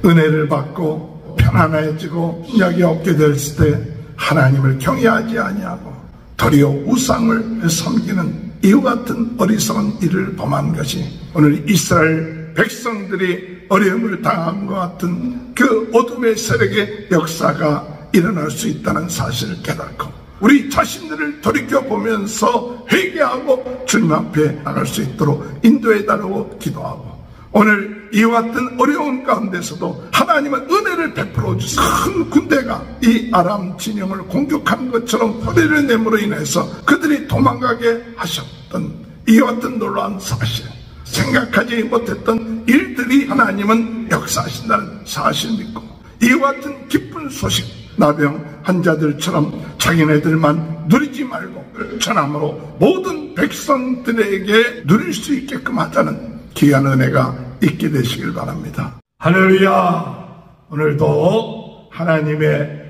은혜를 받고 편안해지고 능력이 없게 됐을 때 하나님을 경외하지 아니하고 도리어 우상을 섬기는 이와 같은 어리석은 일을 범한 것이 오늘 이스라엘 백성들이 어려움을 당한 것 같은 그 어둠의 세력의 역사가 일어날 수 있다는 사실을 깨닫고 우리 자신들을 돌이켜보면서 회개하고 주님 앞에 나갈 수 있도록 인도해달라고 기도하고 오늘 이와 같은 어려운 가운데서도 하나님은 은혜를 베풀어 주시고 큰 군대가 이 아람 진영을 공격한 것처럼 허리를 내므로 인해서 그들이 도망가게 하셨던 이와 같은 놀라운 사실, 생각하지 못했던 일들이 하나님은 역사하신다는 사실 믿고 이와 같은 기쁜 소식, 나병 환자들처럼 자기네들만 누리지 말고 전함으로 모든 백성들에게 누릴 수 있게끔 하자는 귀한 은혜가 있게 되시길 바랍니다. 할렐루야. 오늘도 하나님의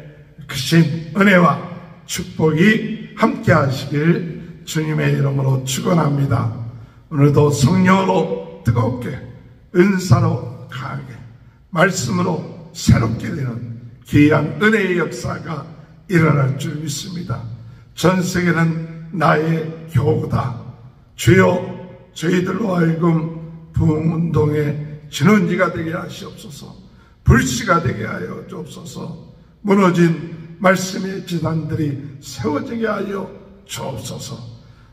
크신 은혜와 축복이 함께 하시길 주님의 이름으로 축원합니다. 오늘도 성령으로 뜨겁게 은사로 강하게 말씀으로 새롭게 되는 귀한 은혜의 역사가 일어날 줄 믿습니다. 전 세계는 나의 교구다. 주여 저희들로 하여금 부흥운동의 진원지가 되게 하시옵소서. 불씨가 되게 하여 주옵소서. 무너진 말씀의 지단들이 세워지게 하여 주옵소서.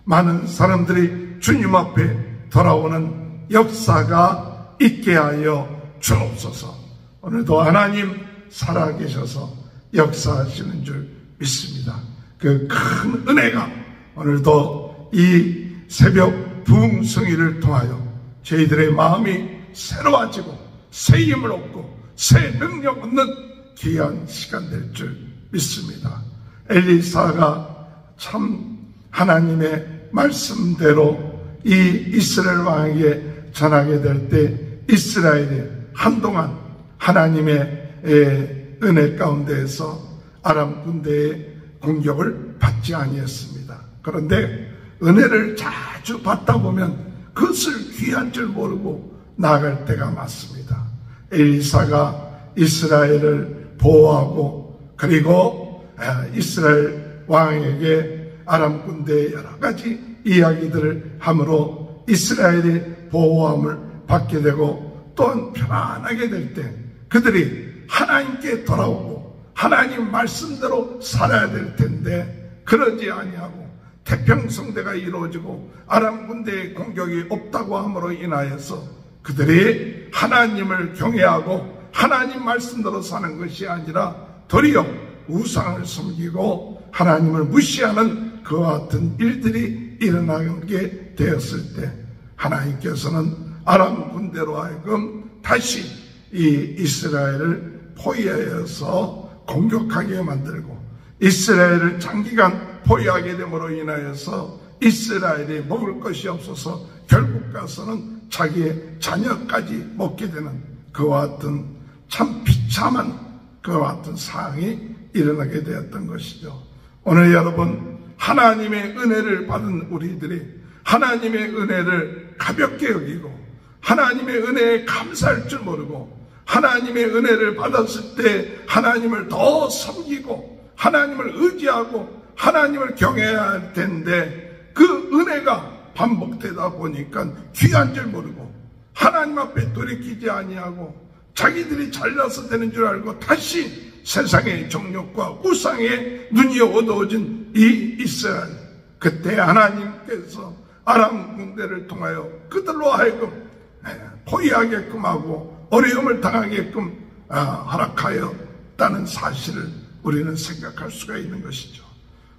많은 사람들이 주님 앞에 돌아오는 역사가 있게 하여 주옵소서. 오늘도 하나님 살아계셔서 역사하시는 줄 믿습니다. 그 큰 은혜가 오늘도 이 새벽 부흥성의를 통하여 저희들의 마음이 새로워지고 새 힘을 얻고 새 능력 얻는 귀한 시간 될 줄 믿습니다. 엘리사가 참 하나님의 말씀대로 이 이스라엘 왕에게 전하게 될 때 이스라엘이 한동안 하나님의 은혜 가운데에서 아람 군대의 공격을 받지 아니했습니다. 그런데 은혜를 자주 받다 보면 그것을 귀한 줄 모르고 나아갈 때가 많습니다. 엘리사가 이스라엘을 보호하고 그리고 이스라엘 왕에게 아람 군대의 여러 가지 이야기들을 함으로 이스라엘의 보호함을 받게 되고 또한 편안하게 될 때 그들이 하나님께 돌아오고 하나님 말씀대로 살아야 될 텐데 그러지 아니하고 태평성대가 이루어지고 아람 군대의 공격이 없다고 함으로 인하여서 그들이 하나님을 경외하고 하나님 말씀대로 사는 것이 아니라 도리어 우상을 섬기고 하나님을 무시하는 그와 같은 일들이 일어나게 되었을 때 하나님께서는 아람 군대로 하여금 다시 이 이스라엘을 포위하여서 공격하게 만들고 이스라엘을 장기간 포위하게 됨으로 인하여서 이스라엘이 먹을 것이 없어서 결국 가서는 자기의 자녀까지 먹게 되는 그와 같은 참 비참한 그와 같은 상황이 일어나게 되었던 것이죠. 오늘 여러분 하나님의 은혜를 받은 우리들이 하나님의 은혜를 가볍게 여기고 하나님의 은혜에 감사할 줄 모르고 하나님의 은혜를 받았을 때 하나님을 더 섬기고 하나님을 의지하고 하나님을 경외해야 할 텐데 그 은혜가 반복되다 보니까 귀한 줄 모르고 하나님 앞에 돌이키지 아니하고 자기들이 잘나서 되는 줄 알고 다시 세상의 정욕과 우상에 눈이 어두워진 이 이스라엘, 그때 하나님께서 아람 군대를 통하여 그들로 하여금 포위하게끔 하고 어려움을 당하게끔 허락하였다는 사실을 우리는 생각할 수가 있는 것이죠.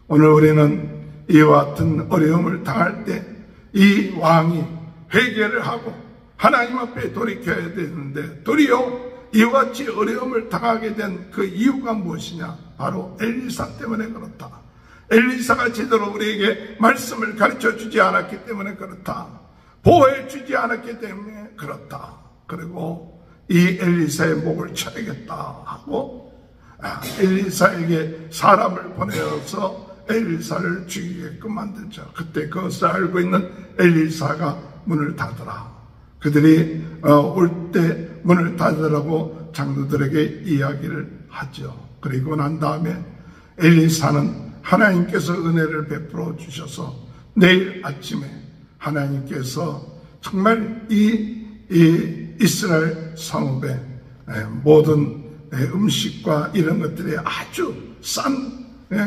오늘 우리는 이와 같은 어려움을 당할 때 이 왕이 회개를 하고 하나님 앞에 돌이켜야 되는데 도리어 이와 같이 어려움을 당하게 된 그 이유가 무엇이냐? 바로 엘리사 때문에 그렇다. 엘리사가 제대로 우리에게 말씀을 가르쳐 주지 않았기 때문에 그렇다. 보호해 주지 않았기 때문에 그렇다. 그리고 이 엘리사의 목을 쳐야겠다 하고 엘리사에게 사람을 보내어서 엘리사를 죽이게끔 만들죠. 그때 그것을 알고 있는 엘리사가 문을 닫으라. 그들이 올 때 문을 닫으라고 장로들에게 이야기를 하죠. 그리고 난 다음에 엘리사는 하나님께서 은혜를 베풀어 주셔서 내일 아침에 하나님께서 정말 이 이스라엘 성읍에 모든 음식과 이런 것들이 아주 싼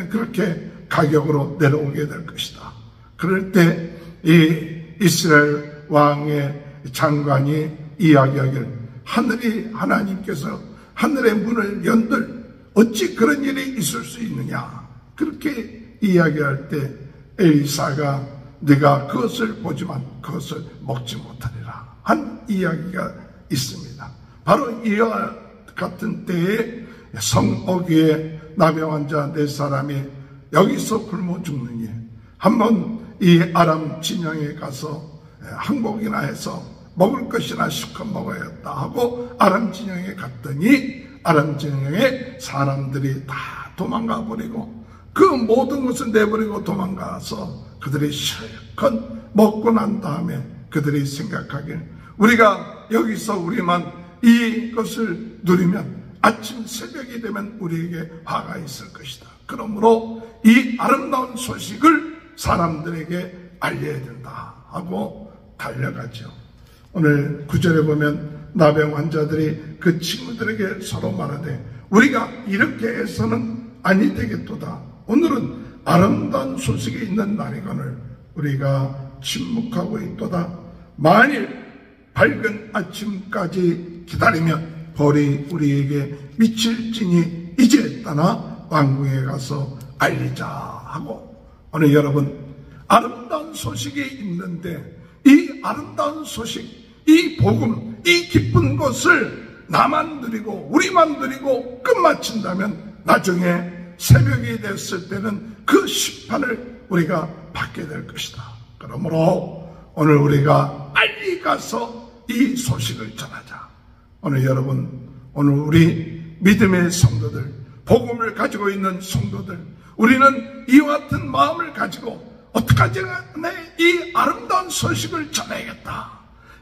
그렇게 가격으로 내려오게 될 것이다. 그럴 때 이 이스라엘 왕의 장관이 이야기하길, 하나님께서 하늘의 문을 연들 어찌 그런 일이 있을 수 있느냐, 그렇게 이야기할 때 엘리사가 네가 그것을 보지만 그것을 먹지 못하리라 한 이야기가 있습니다. 바로 이와 같은 때에 성어귀에 나병 환자 4사람이 여기서 굶어 죽느니 한번 이 아람 진영에 가서 항복이나 해서 먹을 것이나 실컷 먹어야겠다 하고 아람 진영에 갔더니 아람 진영에 사람들이 다 도망가 버리고 그 모든 것을 내버리고 도망가서 그들이 실컷 먹고 난 다음에 그들이 생각하길, 우리가 여기서 우리만 이것을 누리면 아침 새벽이 되면 우리에게 화가 있을 것이다. 그러므로 이 아름다운 소식을 사람들에게 알려야 된다 하고 달려가죠. 오늘 9절에 보면 나병 환자들이 그 친구들에게 서로 말하되 우리가 이렇게 해서는 아니 되겠도다. 오늘은 아름다운 소식이 있는 날이거늘 우리가 침묵하고 있도다. 만일 밝은 아침까지 기다리면 벌이 우리에게 미칠지니 이제 떠나 왕궁에 가서 알리자 하고, 오늘 여러분 아름다운 소식이 있는데 이 아름다운 소식, 이 복음, 이 기쁜 것을 나만 누리고 우리만 누리고 끝마친다면 나중에 새벽이 됐을 때는 그 심판을 우리가 받게 될 것이다. 그러므로 오늘 우리가 빨리 가서 이 소식을 전하자. 오늘 여러분, 오늘 우리 믿음의 성도들, 복음을 가지고 있는 성도들, 우리는 이와 같은 마음을 가지고 어떡하지? 이 아름다운 소식을 전해야겠다.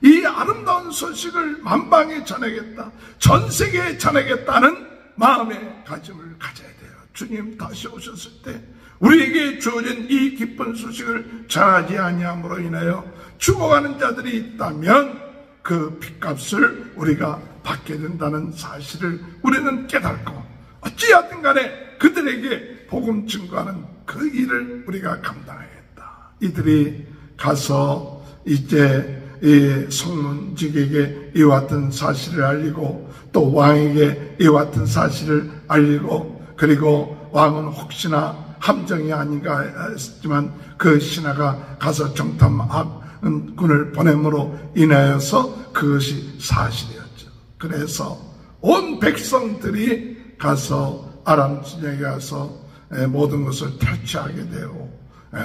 이 아름다운 소식을 만방에 전하겠다. 전 세계에 전하겠다는 마음의 가짐을 가져야 돼요. 주님 다시 오셨을 때 우리에게 주어진 이 기쁜 소식을 전하지 아니함으로 인하여 죽어가는 자들이 있다면 그 핏값을 우리가 받게 된다는 사실을 우리는 깨닫고, 어찌하든 간에 그들에게 복음 증거하는 그 일을 우리가 감당하겠다. 이들이 가서 이제 이 송문직에게 이와 같은 사실을 알리고 또 왕에게 이와 같은 사실을 알리고, 그리고 왕은 혹시나 함정이 아닌가 했지만 그 신하가 가서 정탐군을 보냄으로 인하여서 그것이 사실이었죠. 그래서 온 백성들이 가서 아람 진영에 가서 모든 것을 탈취하게 되고,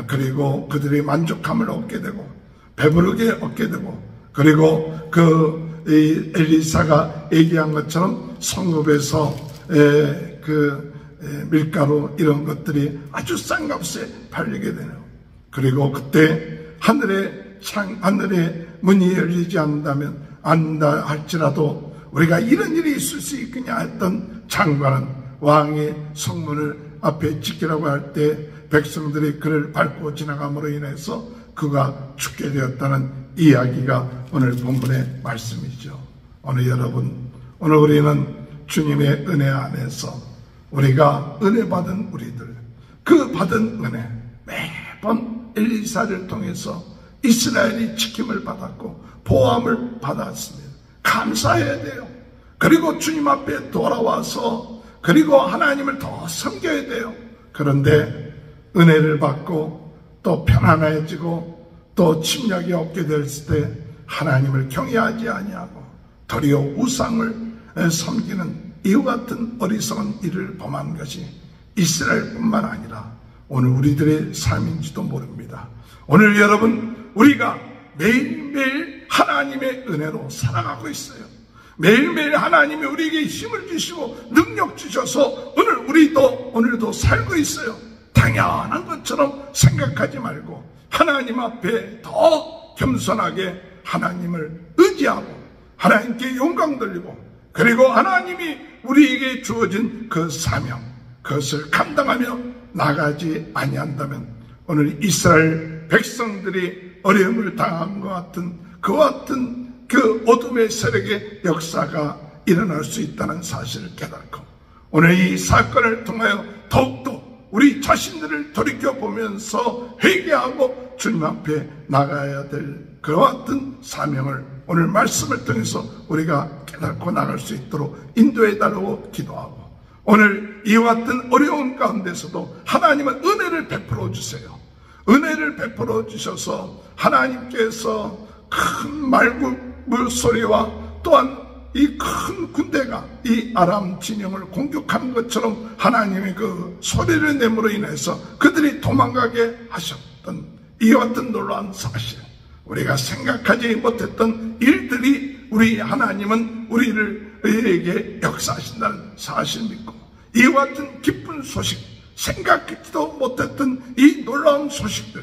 그리고 그들이 만족함을 얻게 되고 배부르게 얻게 되고, 그리고 그 엘리사가 얘기한 것처럼 성읍에서 밀가루 이런 것들이 아주 싼 값에 팔리게 되네요. 그리고 그때 하늘의 문이 열리지 않는다 할지라도 우리가 이런 일이 있을 수 있겠냐 했던 장관은 왕의 성문을 앞에 지키라고 할 때 백성들이 그를 밟고 지나감으로 인해서 그가 죽게 되었다는 이야기가 오늘 본문의 말씀이죠. 오늘 여러분, 오늘 우리는 주님의 은혜 안에서 우리가 은혜 받은 우리들, 그 받은 은혜, 매번 엘리사를 통해서 이스라엘이 지킴을 받았고 보호함을 받았습니다. 감사해야 돼요. 그리고 주님 앞에 돌아와서 그리고 하나님을 더 섬겨야 돼요. 그런데 은혜를 받고 또 편안해지고 또 침략이 없게 됐을 때 하나님을 경외하지 아니하고 도리어 우상을 섬기는 이와 같은 어리석은 일을 범한 것이 이스라엘뿐만 아니라 오늘 우리들의 삶인지도 모릅니다. 오늘 여러분, 우리가 매일매일 하나님의 은혜로 살아가고 있어요. 매일매일 하나님이 우리에게 힘을 주시고 능력 주셔서 오늘도 살고 있어요. 당연한 것처럼 생각하지 말고 하나님 앞에 더 겸손하게 하나님을 의지하고 하나님께 영광 돌리고, 그리고 하나님이 우리에게 주어진 그 사명, 그것을 감당하며 나가지 아니한다면 오늘 이스라엘 백성들이 어려움을 당한 것 같은 그와 같은 그 어둠의 세력의 역사가 일어날 수 있다는 사실을 깨닫고 오늘 이 사건을 통하여 더욱더 우리 자신들을 돌이켜보면서 회개하고 주님 앞에 나가야 될 그와 같은 사명을 오늘 말씀을 통해서 우리가 깨닫고 나갈 수 있도록 인도해달라고 기도하고 오늘 이와 같은 어려운 가운데서도 하나님은 은혜를 베풀어 주세요. 은혜를 베풀어 주셔서 하나님께서 큰 말구 물소리와 또한 이 큰 군대가 이 아람 진영을 공격하는 것처럼 하나님의 그 소리를 내므로 인해서 그들이 도망가게 하셨던 이와 같은 놀라운 사실, 우리가 생각하지 못했던 일들이 우리 하나님은 우리에게 역사하신다는 사실을 믿고 이와 같은 기쁜 소식, 생각하지도 못했던 이 놀라운 소식들,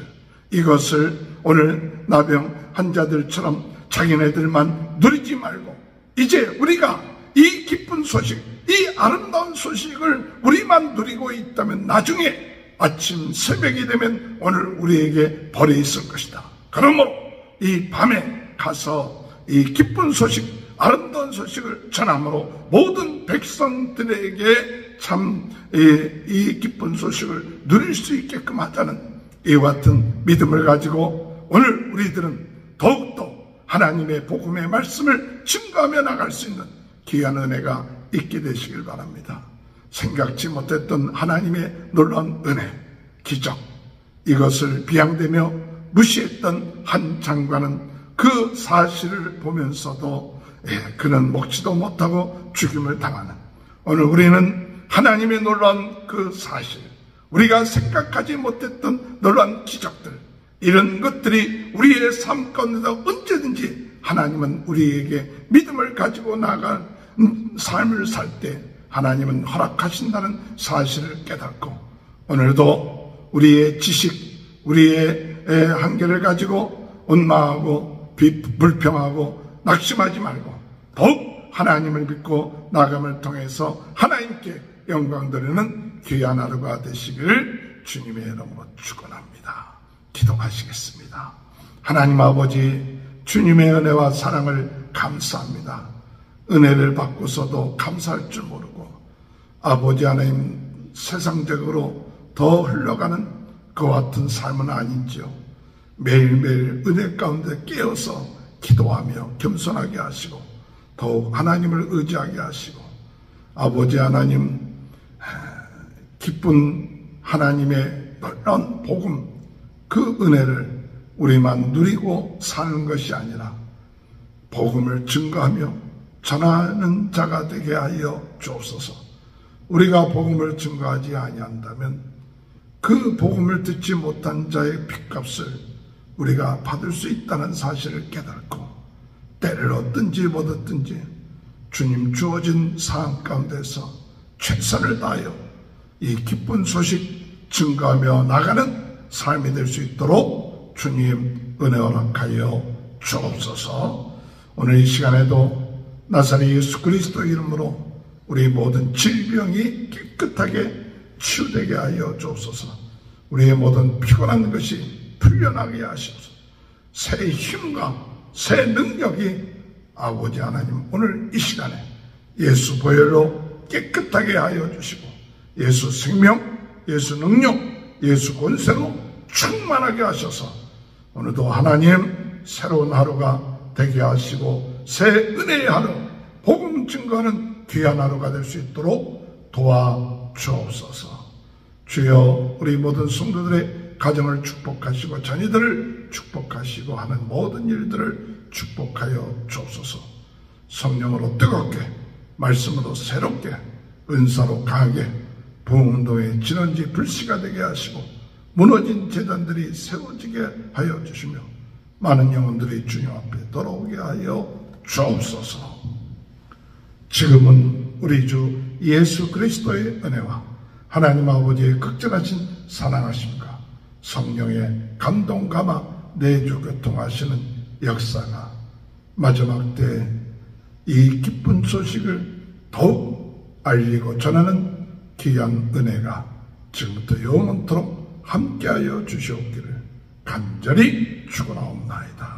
이것을 오늘 나병 환자들처럼 자기네들만 누리지 말고 이제 우리가 이 기쁜 소식, 이 아름다운 소식을 우리만 누리고 있다면 나중에 아침 새벽이 되면 오늘 우리에게 벌이 있을 것이다. 그러므로 이 밤에 가서 이 기쁜 소식, 아름다운 소식을 전함으로 모든 백성들에게 참 이 기쁜 소식을 누릴 수 있게끔 하자는 이와 같은 믿음을 가지고 오늘 우리들은 더욱더 하나님의 복음의 말씀을 증거하며 나갈 수 있는 귀한 은혜가 있게 되시길 바랍니다. 생각지 못했던 하나님의 놀라운 은혜, 기적, 이것을 비양되며 무시했던 한 장관은 그 사실을 보면서도 그는 먹지도 못하고 죽임을 당하는, 오늘 우리는 하나님의 놀라운 그 사실, 우리가 생각하지 못했던 놀라운 기적들, 이런 것들이 우리의 삶 가운데서 언제든지 하나님은 우리에게 믿음을 가지고 나간 삶을 살 때 하나님은 허락하신다는 사실을 깨닫고 오늘도 우리의 지식, 우리의 한계를 가지고 원망하고 불평하고 낙심하지 말고 더욱 하나님을 믿고 나감을 통해서 하나님께 영광 돌리는 귀한 하루가 되시기를 주님의 이름으로 축원합니다. 기도하시겠습니다. 하나님 아버지, 주님의 은혜와 사랑을 감사합니다. 은혜를 받고서도 감사할 줄 모르고 아버지 하나님 세상적으로 더 흘러가는 그와 같은 삶은 아닌지요. 매일매일 은혜 가운데 깨어서 기도하며 겸손하게 하시고 더욱 하나님을 의지하게 하시고 아버지 하나님 기쁜 하나님의 놀라운 복음, 그 은혜를 우리만 누리고 사는 것이 아니라 복음을 증거하며 전하는 자가 되게 하여 주옵소서. 우리가 복음을 증거하지 아니한다면 그 복음을 듣지 못한 자의 핏값을 우리가 받을 수 있다는 사실을 깨닫고 때를 얻든지 못 얻든지 주님 주어진 상황 가운데서 최선을 다하여 이 기쁜 소식 증거하며 나가는 삶이 될 수 있도록 주님 은혜 허락하여 주옵소서. 오늘 이 시간에도 나사렛 예수 그리스도 이름으로 우리 모든 질병이 깨끗하게 치유되게 하여 주옵소서. 우리의 모든 피곤한 것이 풀려나게 하시옵소서. 새 힘과 새 능력이 아버지 하나님 오늘 이 시간에 예수 보혈로 깨끗하게 하여 주시고 예수 생명, 예수 능력, 예수 권세로 충만하게 하셔서 오늘도 하나님 새로운 하루가 되게 하시고 새 은혜의 하루, 복음 증거하는 귀한 하루가 될 수 있도록 도와주옵소서. 주여, 우리 모든 성도들의 가정을 축복하시고 자녀들을 축복하시고 하는 모든 일들을 축복하여 주옵소서. 성령으로 뜨겁게, 말씀으로 새롭게, 은사로 강하게 부흥운동의 진원지 불씨가 되게 하시고 무너진 제단들이 세워지게 하여 주시며 많은 영혼들이 주님 앞에 돌아오게 하여 주옵소서. 지금은 우리 주 예수 그리스도의 은혜와 하나님 아버지의 극진하신 사랑하심과 성령의 감동 감화 내주 교통하시는 역사가 마지막 때 이 기쁜 소식을 더욱 알리고 전하는 귀한 은혜가 지금부터 영원토록 함께하여 주시옵기를 간절히 축원하옵나이다.